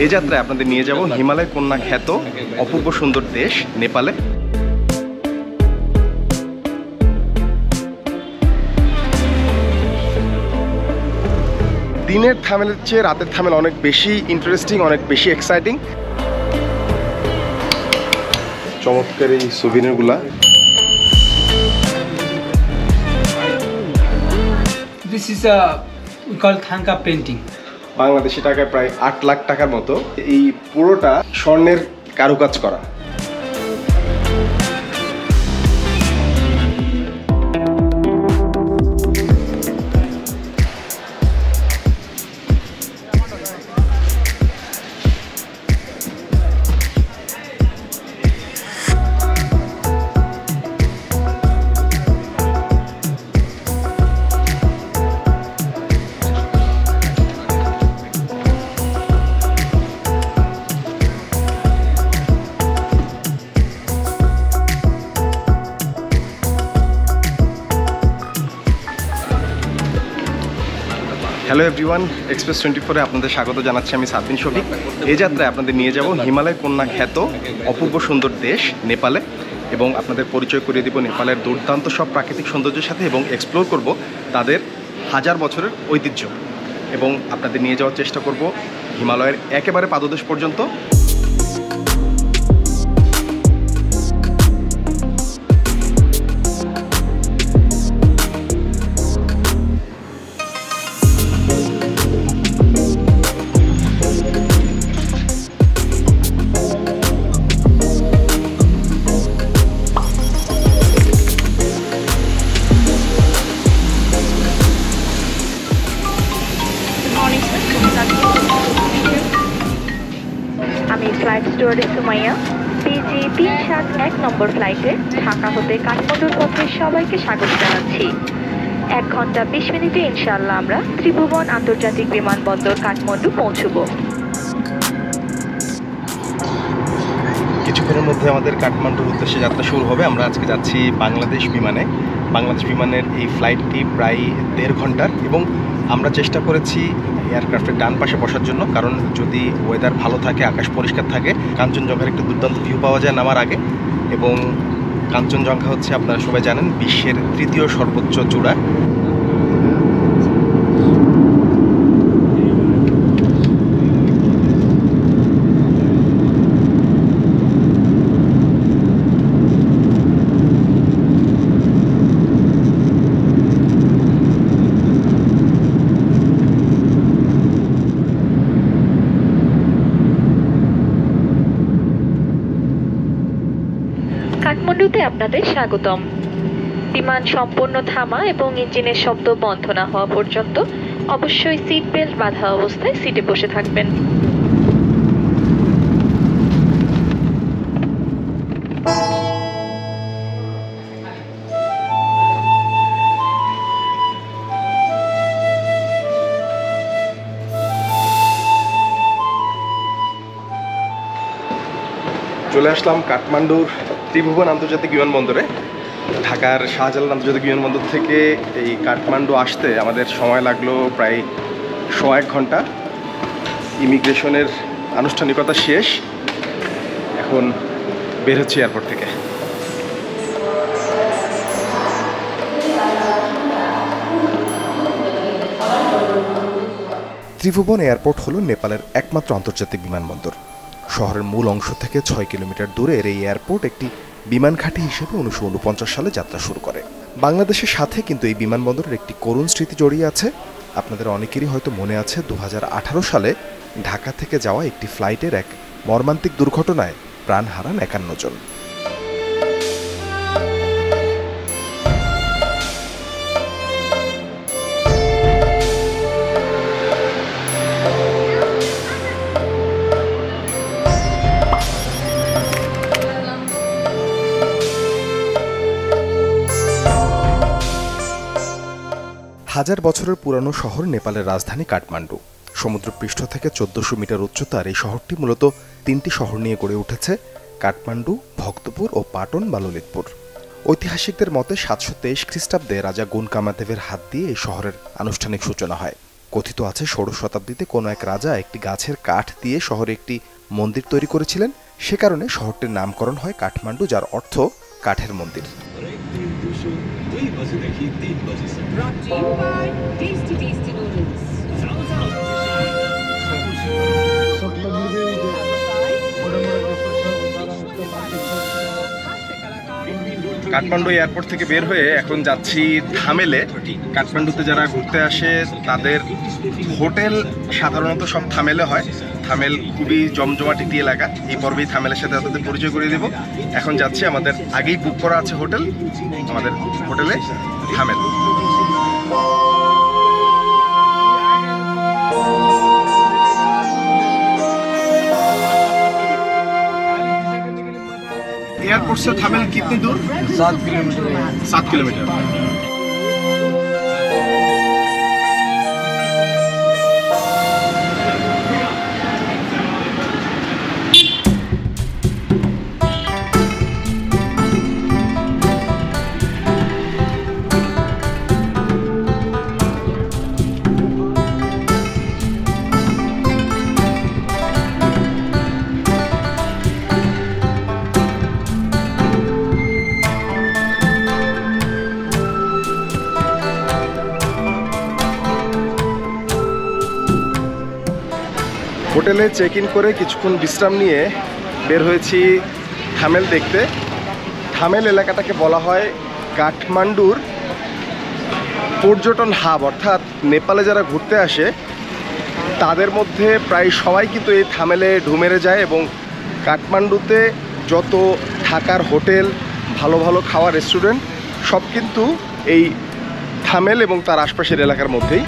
এই যাত্রায় আপনাদের নিয়ে যাব হিমালয় কন্যা খ্যাত অপূর্ব সুন্দর দেশ নেপালে। দিনের থামেলের চেয়ে রাতের থামেল অনেক বেশি ইন্টারেস্টিং, অনেক বেশি এক্সাইটিং। চমৎকার এই সুভিনিরগুলা। This is we call Thangka painting. Bangladeshi টাকায় প্রায় 8 লাখ টাকার মতো। এই পুরোটা স্বর্ণের কারুকাজ করা। হ্যালো এভরিওয়ান, এক্সপ্রেস 24-এ আপনাদের স্বাগত জানাচ্ছি আমি সাদ্দিন শফিক। এই যাত্রায় আপনাদের নিয়ে যাব হিমালয় কন্যা খ্যাত অপূর্ব সুন্দর দেশ নেপালে, এবং আপনাদের পরিচয় করিয়ে দিব নেপালের দুর্দান্ত সব প্রাকৃতিক সৌন্দর্যের সাথে, এবং এক্সপ্লোর করব তাদের হাজার বছরের ঐতিহ্য, এবং আপনাদের নিয়ে যাওয়ার চেষ্টা করব হিমালয়ের একেবারে পাদদেশ পর্যন্ত। আমি ফ্লাইট স্টুয়ার্ডেস সুমাইয়া, পিজি 371 নম্বর ফ্লাইটে ঢাকা হতে কাঠমান্ডুর পথে সবাইকে স্বাগত জানাচ্ছি। 1 ঘন্টা 20 মিনিটে ইনশাআল্লাহ আমরা ত্রিভুবন আন্তর্জাতিক বিমানবন্দর কাঠমান্ডু পৌঁছব। কিছুক্ষণের মধ্যে আমাদের কাঠমান্ডুর উদ্দেশ্যে যাত্রা শুরু হবে। আমরা আজকে যাচ্ছি বাংলাদেশ বিমানে। বাংলাদেশ বিমানের এই ফ্লাইটটি প্রায় 1.5 ঘন্টার, এবং আমরা চেষ্টা করেছি এয়ারক্রাফটের ডান পাশে বসার জন্য, কারণ যদি ওয়েদার ভালো থাকে, আকাশ পরিষ্কার থাকে, কাঞ্চনজঙ্ঘার একটা দুর্দান্ত ভিউ পাওয়া যায় নামার আগে। এবং কাঞ্চনজঙ্ঘা হচ্ছে, আপনারা সবাই জানেন, বিশ্বের 3য় সর্বোচ্চ চূড়া। কাঠমান্ডুতে আপনাদের স্বাগতম। বিমান সম্পূর্ণ থামা এবং ইঞ্জিনের শব্দ বন্ধ না হওয়া পর্যন্ত অবশ্যই সিট বেল্ট বাঁধা অবস্থায় সিটে বসে থাকবেন। চলে আসলাম কাঠমান্ডুর ত্রিভুবন আন্তর্জাতিক বিমানবন্দরে। ঢাকার শাহজালাল আন্তর্জাতিক বিমানবন্দর থেকে এই কাঠমান্ডু আসতে আমাদের সময় লাগলো প্রায় 1.5 ঘন্টা। ইমিগ্রেশনের আনুষ্ঠানিকতা শেষ, এখন বের হচ্ছে এয়ারপোর্ট থেকে। ত্রিভুবন এয়ারপোর্ট হলো নেপালের একমাত্র আন্তর্জাতিক বিমানবন্দর। শহরের মূল অংশ থেকে 6 কিলোমিটার দূরের এই এয়ারপোর্ট একটি বিমান ঘাঁটি হিসেবে 1949 সালে যাত্রা শুরু করে। বাংলাদেশের সাথে কিন্তু এই বিমানবন্দরের একটি করুণ স্মৃতি জড়িয়ে আছে। আপনাদের অনেকেরই হয়তো মনে আছে 2018 সালে ঢাকা থেকে যাওয়া একটি ফ্লাইটের এক মর্মান্তিক দুর্ঘটনায় প্রাণ হারান 51 জন। হাজার বছরের পুরানো শহর নেপালের রাজধানী কাঠমান্ডু। সমুদ্রপৃষ্ঠ থেকে 1400 মিটার উচ্চতার এই শহরটি মূলত 3টি শহর নিয়ে গড়ে উঠেছে: কাঠমান্ডু, ভক্তপুর ও পাটন বা ললিতপুর। ঐতিহাসিকদের মতে 723 খ্রিস্টাব্দে রাজা গুনকামাদেবের হাত দিয়ে এই শহরের আনুষ্ঠানিক সূচনা হয়। কথিত আছে ষোড়শ শতাব্দীতে কোনো এক রাজা একটি গাছের কাঠ দিয়ে শহরে একটি মন্দির তৈরি করেছিলেন, সে কারণে শহরটির নামকরণ হয় কাঠমান্ডু, যার অর্থ কাঠের মন্দির। কাঠমান্ডু এয়ারপোর্ট থেকে বের হয়ে এখন যাচ্ছি থামেলে। কাঠমান্ডুতে যারা ঘুরতে আসে তাদের হোটেল সাধারণত সব থামেলে হয়। থামেল খুবই জমজমাট একটি এলাকা। এই পর্বেই থামেলের সাথে আপনাদের পরিচয় করিয়ে দেব। এখন যাচ্ছি, আমাদের আগেই বুক করা আছে হোটেল, আমাদের হোটেলে থামেল। एयरपोर्ट से थामेल कितनी दूर? 7 किलोमीटर। 7 किलोमीटर। হোটেলে চেক ইন করে কিছুক্ষণ বিশ্রাম নিয়ে বের হয়েছি থামেল দেখতে। থামেল এলাকাটাকে বলা হয় কাঠমান্ডুর পর্যটন হাব, অর্থাৎ নেপালে যারা ঘুরতে আসে তাদের মধ্যে প্রায় সবাই কিন্তু এই থামেলে ঢুমেরে যায়, এবং কাঠমান্ডুতে যত থাকার হোটেল, ভালো ভালো খাওয়ার রেস্টুরেন্ট সব কিন্তু এই থামেল এবং তার আশপাশের এলাকার মধ্যেই।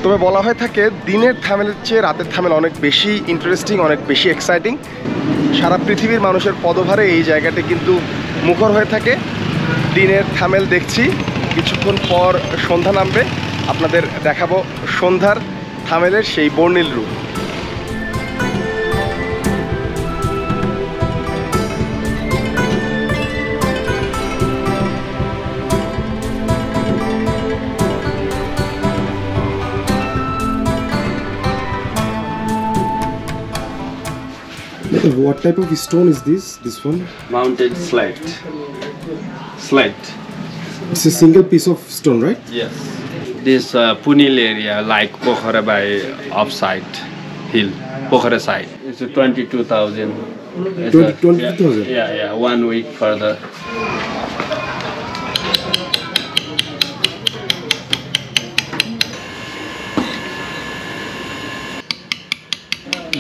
তবে বলা হয়ে থাকে দিনের থামেলের চেয়ে রাতের থামেল অনেক বেশি ইন্টারেস্টিং, অনেক বেশি এক্সাইটিং। সারা পৃথিবীর মানুষের পদভারে এই জায়গাটি কিন্তু মুখর হয়ে থাকে। দিনের থামেল দেখছি, কিছুক্ষণ পর সন্ধ্যা নামবে, আপনাদের দেখাবো সন্ধ্যার থামেলের সেই বর্ণিল রূপ। What type of stone is this? This one? Mounted slate. Slate. It's a single piece of stone, right? Yes. This Punil area, like Pokhara by offside hill, Pokhara side. It's 22,000. 22,000? Yeah. 1 week further.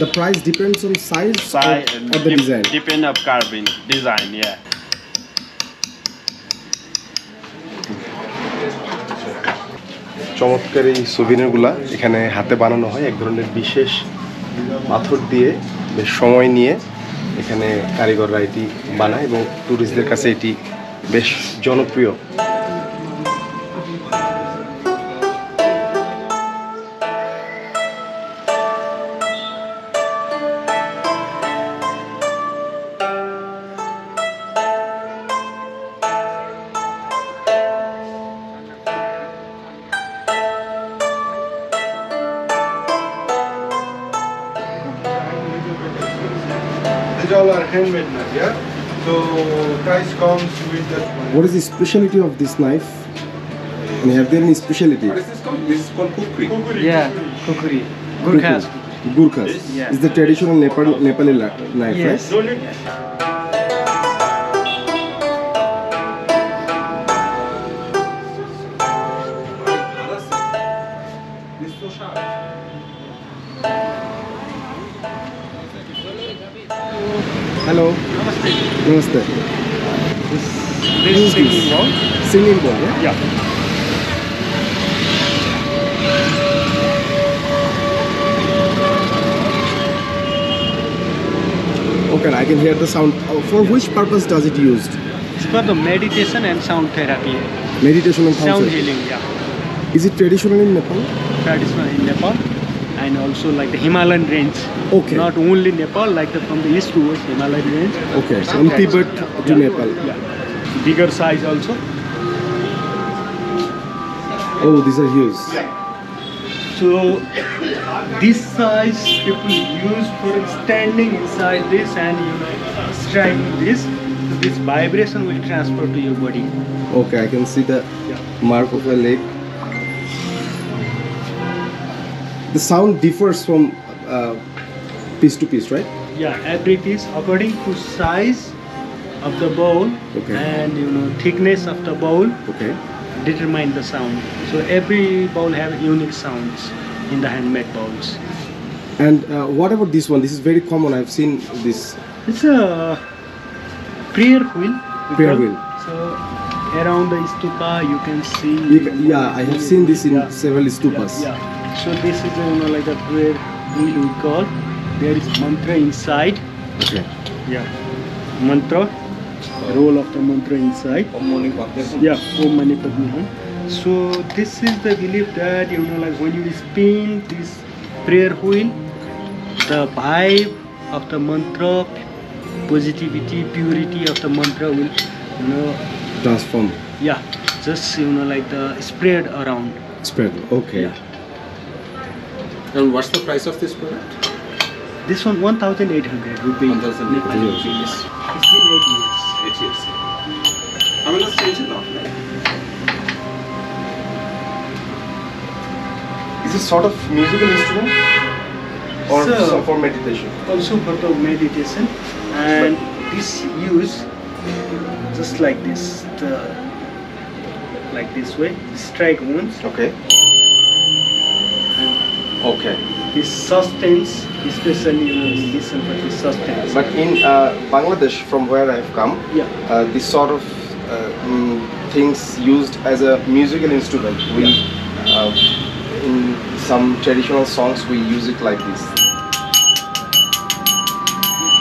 The price depends on size or the design? Depend of carving, design, yeah. চমৎকার এই সুভিনিরগুলা এখানে হাতে বানানো হয় এক ধরনের বিশেষ পাথর দিয়ে, বেশ সময় নিয়ে এখানে কারিগররা এটি বানায় এবং ট্যুরিস্টদের কাছে এটি বেশ জনপ্রিয়। All are handmade knives, yeah? So price comes with that one. What is the specialty of this knife? And have there any specialty? What is this called? This is called kukri. Yeah, kukri. Gurkhas. Gurkhas. Yeah. Is the traditional Nepali knife, Yes. right? Hello. Namaste. This is singing bowl. Singing bowl, yeah? Yeah. Okay, I can hear the sound. For which purpose does it used? It's for the meditation and sound therapy. Meditation and Sound therapy. healing, yeah. Is it traditional in Nepal? Traditional in Nepal, and also like the Himalayan range. Okay. Not only Nepal, like from the east to west Himalayan range. Okay, So from traditional. Tibet to Nepal. Yeah. Bigger size also. Oh, these are huge. So this size people use for standing inside this and striking this. So this vibration will transfer to your body. Okay, I can see the Yeah. mark of a leg. The sound differs from piece to piece, right? Yeah, every piece according to size of the bowl Okay. and thickness of the bowl Okay. determine the sound. So every bowl have unique sounds in the handmade bowls. And what about this one? This is very common. I've seen this. It's a prayer wheel. we Prayer call. wheel. So around the stupa you can see. Yeah, I have seen this in Yeah. several stupas. Yeah. So this is like a prayer wheel we call. There is mantra inside. Okay. Yeah. Mantra. Roll of the mantra inside. Yeah. Om Mani Padme Hum. So this is the belief that like when you spin this prayer wheel, the vibe of the mantra, positivity, purity of the mantra will Transform. yeah, just like the spread around. Spread. Okay. Yeah. And what's the price of this product? This one 1,800 rupees. 1,800 Nepali rupees. rupees. It's been 8 years. 8 years. আমি না স্টেজে না Is it sort of musical instrument or So- for meditation? Also for the meditation, and this use just like this, like this way, strike once. Okay. Okay. This sustains, especially we listen for this sustains. But in Bangladesh, from where I've come, Yeah. this sort of things used as a musical instrument. We in some traditional songs we use it like this.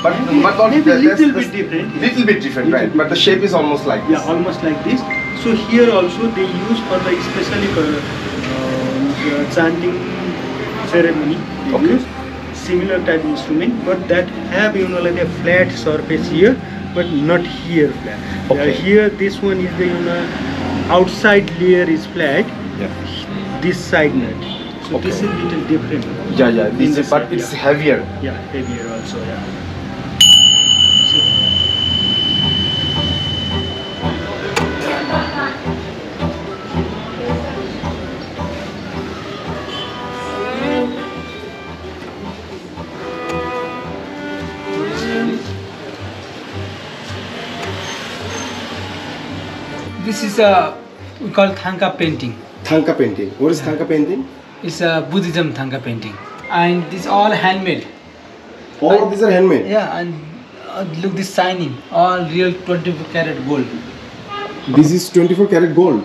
But not Maybe that's- little that's bit different. yes. Little bit different, Little right? bit But the shape is almost like this. Yeah, almost like this. So here also they use for the especially for the chanting ceremony. They Okay. use similar type instrument, but that have like a flat surface here, but not here flat. Okay. Here this one is the outside layer is flat. Yeah. This side not. So Okay. this is little different. Yeah. In This the is, but side, it's yeah. heavier. Yeah, heavier also. Yeah. This is we call Thangka painting. Thangka painting. What is Thangka painting? It's a Buddhism Thangka painting, and this all handmade. All of these are handmade. Yeah, and look this shining, all real 24 karat gold. This is 24 karat gold.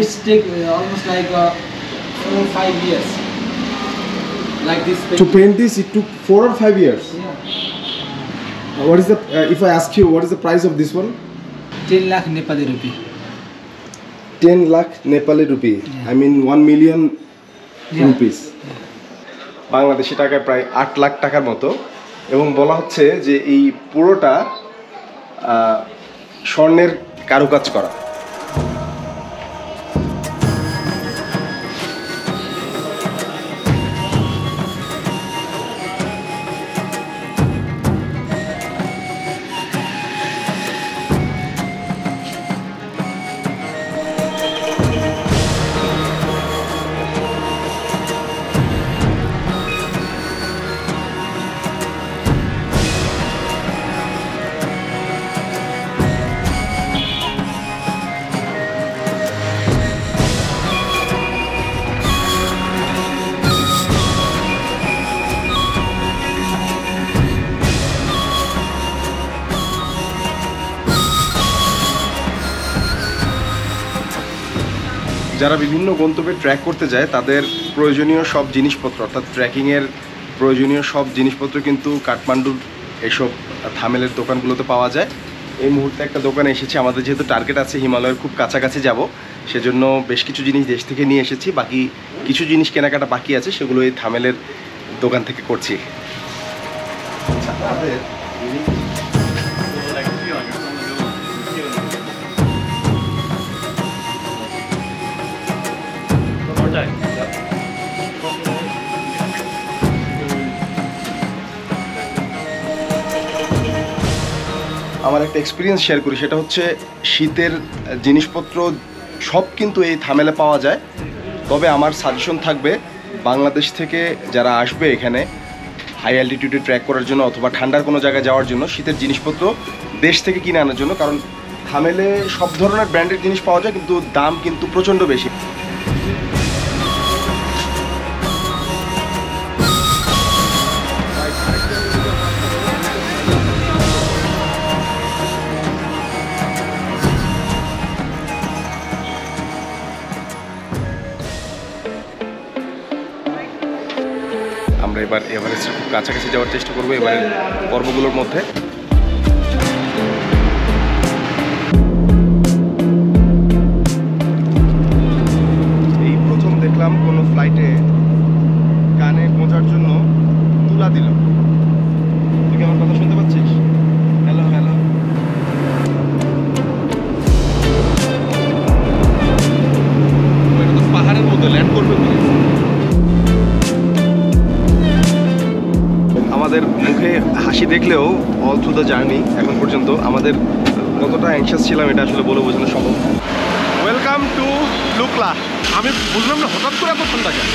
It's take almost like 4 or 5 years. Like this To painting. paint this, it took 4 or 5 years. Yeah. What is the? If I ask you, what is the price of this one? 10 lakh Nepali rupee. 10 lakh Nepali rupee. Yeah. I mean 1 million Yeah. rupees. Bangladeshi টাকায় প্রায় 8 লাখ টাকার মতো, এবং বলা হচ্ছে যে এই পুরোটা স্বর্ণের কারুকাজ করা। যারা বিভিন্ন গন্তব্যে ট্র্যাক করতে যায় তাদের প্রয়োজনীয় সব জিনিসপত্র, অর্থাৎ ট্রেকিংয়ের প্রয়োজনীয় সব জিনিসপত্র কিন্তু কাঠমান্ডুর এসব থামেলের দোকানগুলোতে পাওয়া যায়। এই মুহূর্তে একটা দোকানে এসেছি। আমাদের যেহেতু টার্গেট আছে হিমালয়ের খুব কাছাকাছি যাব, সেজন্য বেশ কিছু জিনিস দেশ থেকে নিয়ে এসেছি। বাকি কিছু জিনিস কেনাকাটা বাকি আছে, সেগুলো এই থামেলের দোকান থেকে করছি। আচ্ছা, আমাদের আমার একটা এক্সপিরিয়েন্স শেয়ার করি, সেটা হচ্ছে শীতের জিনিসপত্র সব কিন্তু এই থামেলে পাওয়া যায়। তবে আমার সাজেশন থাকবে বাংলাদেশ থেকে যারা আসবে এখানে হাই অ্যালটিটিউডে ট্র্যাক করার জন্য অথবা ঠান্ডার কোনো জায়গায় যাওয়ার জন্য শীতের জিনিসপত্র দেশ থেকে কিনে আনার জন্য, কারণ থামেলে সব ধরনের ব্র্যান্ডের জিনিস পাওয়া যায় কিন্তু দাম কিন্তু প্রচণ্ড বেশি। আমরা এবার এভারেস্টের খুব কাছাকাছি যাওয়ার চেষ্টা করবো এবারের পর্বগুলোর মধ্যে। এই প্রথম দেখলাম কোনো ফ্লাইটে কানে গোঁজার জন্য তুলা দিল। তুই কি আমার কথা শুনতে পাচ্ছিস? Hello hello. এটা তো পাহাড়ের মধ্যে ল্যান্ড করবে। আমাদের মুখে হাসি দেখলেও অল থ্রু দ্য জার্নি এখন পর্যন্ত আমাদের কতটা অ্যাংশাস ছিলাম এটা আসলে বলে বোঝানো সম্ভব। Welcome to Lukla. আমি বুঝলাম না হঠাৎ করে এত ঠান্ডা কেন?